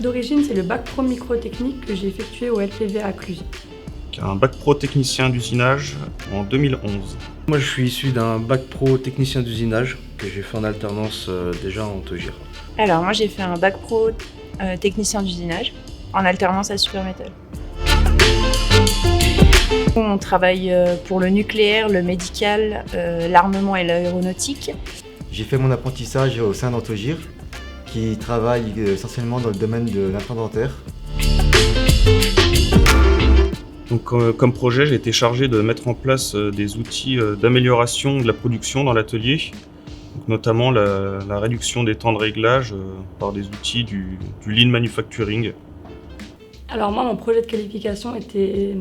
d'origine, c'est le bac pro microtechnique que j'ai effectué au LPV à Cluses. Un bac pro technicien d'usinage en 2011. Moi, je suis issu d'un bac pro technicien d'usinage que j'ai fait en alternance déjà en Ontogir. Alors moi j'ai fait un bac pro technicien d'usinage en alternance à Supermétal. On travaille pour le nucléaire, le médical, l'armement et l'aéronautique. J'ai fait mon apprentissage au sein d'Ontogir, qui travaille essentiellement dans le domaine de l'implant dentaire. Donc, comme projet, j'ai été chargé de mettre en place des outils d'amélioration de la production dans l'atelier, notamment la réduction des temps de réglage par des outils du lean manufacturing. Alors moi, mon projet de qualification était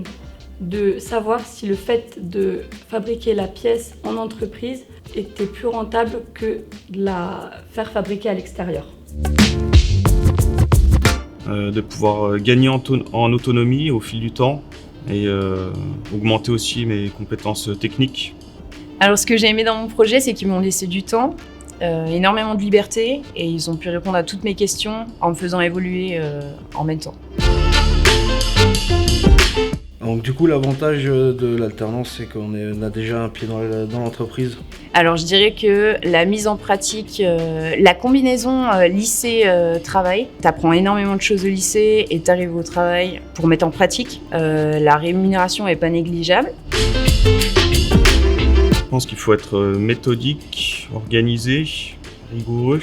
de savoir si le fait de fabriquer la pièce en entreprise était plus rentable que de la faire fabriquer à l'extérieur. De pouvoir gagner en autonomie au fil du temps et augmenter aussi mes compétences techniques. Alors ce que j'ai aimé dans mon projet, c'est qu'ils m'ont laissé du temps, énormément de liberté et ils ont pu répondre à toutes mes questions en me faisant évoluer en même temps. Donc du coup, l'avantage de l'alternance, c'est qu'on a déjà un pied dans l'entreprise. Alors je dirais que la mise en pratique, la combinaison lycée-travail, t'apprends énormément de choses au lycée et t'arrives au travail pour mettre en pratique. La rémunération est pas négligeable. Je pense qu'il faut être méthodique, organisé, rigoureux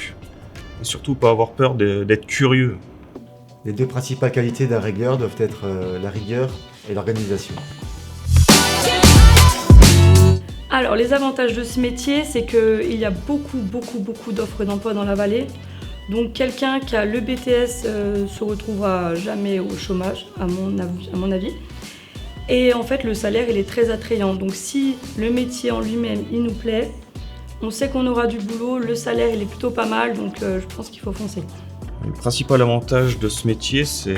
et surtout pas avoir peur d'être curieux. Les deux principales qualités d'un régleur doivent être la rigueur et l'organisation. Alors les avantages de ce métier, c'est qu'il y a beaucoup d'offres d'emploi dans la vallée. Donc quelqu'un qui a le BTS se retrouvera jamais au chômage, à mon avis. Et en fait, le salaire, il est très attrayant. Donc si le métier en lui-même, il nous plaît, on sait qu'on aura du boulot, le salaire, il est plutôt pas mal, donc je pense qu'il faut foncer. Le principal avantage de ce métier, c'est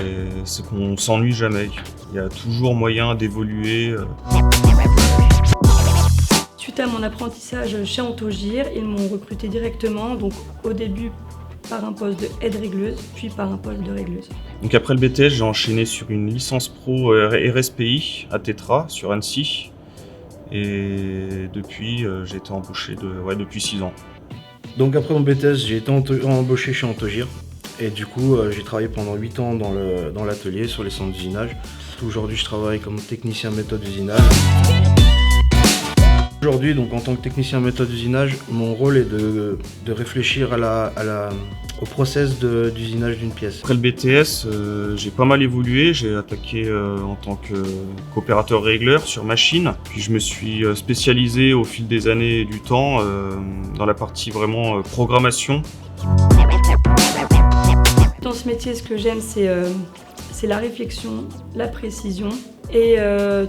qu'on ne s'ennuie jamais. Il y a toujours moyen d'évoluer. Suite à mon apprentissage chez Ontogir, ils m'ont recruté directement, donc au début par un poste de aide-régleuse, puis par un poste de régleuse. Donc après le BTS, j'ai enchaîné sur une licence pro RSPI à Tétra, sur Annecy. Et depuis, j'ai été embauché depuis 6 ans. Donc après mon BTS, j'ai été embauché chez Ontogir. Et du coup, j'ai travaillé pendant 8 ans dans l'atelier sur les centres d'usinage. Aujourd'hui, je travaille comme technicien méthode d'usinage. Aujourd'hui, donc en tant que technicien méthode d'usinage, mon rôle est de réfléchir au process d'usinage d'une pièce. Après le BTS, j'ai pas mal évolué. J'ai attaqué en tant qu'opérateur régleur sur machine. Puis je me suis spécialisé au fil des années et du temps dans la partie vraiment programmation. Dans ce métier, ce que j'aime, c'est la réflexion, la précision et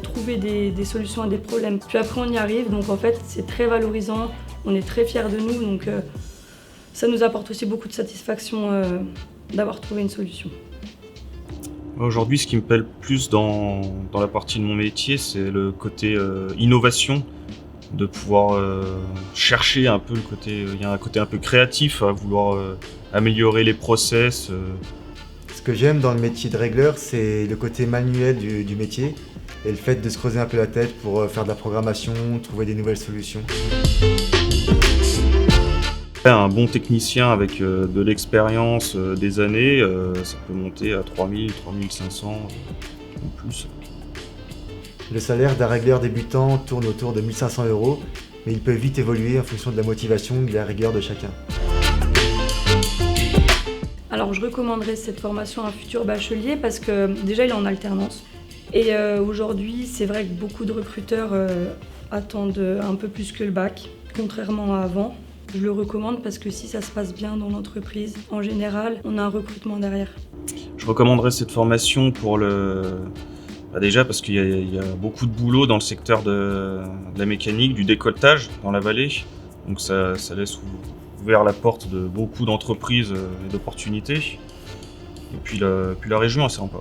trouver des solutions à des problèmes. Puis après, on y arrive, donc en fait, c'est très valorisant, on est très fiers de nous, donc ça nous apporte aussi beaucoup de satisfaction d'avoir trouvé une solution. Aujourd'hui, ce qui me plaît le plus dans la partie de mon métier, c'est le côté innovation, de pouvoir chercher un peu le côté, il y a un côté un peu créatif à vouloir améliorer les process. Ce que j'aime dans le métier de régleur, c'est le côté manuel du métier et le fait de se creuser un peu la tête pour faire de la programmation, trouver des nouvelles solutions. Un bon technicien avec de l'expérience, des années, ça peut monter à 3000, 3500 ou plus. Le salaire d'un régleur débutant tourne autour de 1500 €, mais il peut vite évoluer en fonction de la motivation et de la rigueur de chacun. Alors je recommanderais cette formation à un futur bachelier parce que déjà il est en alternance. Et aujourd'hui, c'est vrai que beaucoup de recruteurs attendent un peu plus que le bac, contrairement à avant. Je le recommande parce que si ça se passe bien dans l'entreprise, en général, on a un recrutement derrière. Je recommanderais cette formation pour déjà parce qu'il y a beaucoup de boulot dans le secteur de la mécanique, du décolletage dans la vallée. Donc ça laisse ouvert la porte de beaucoup d'entreprises et d'opportunités. Et puis la région est sympa.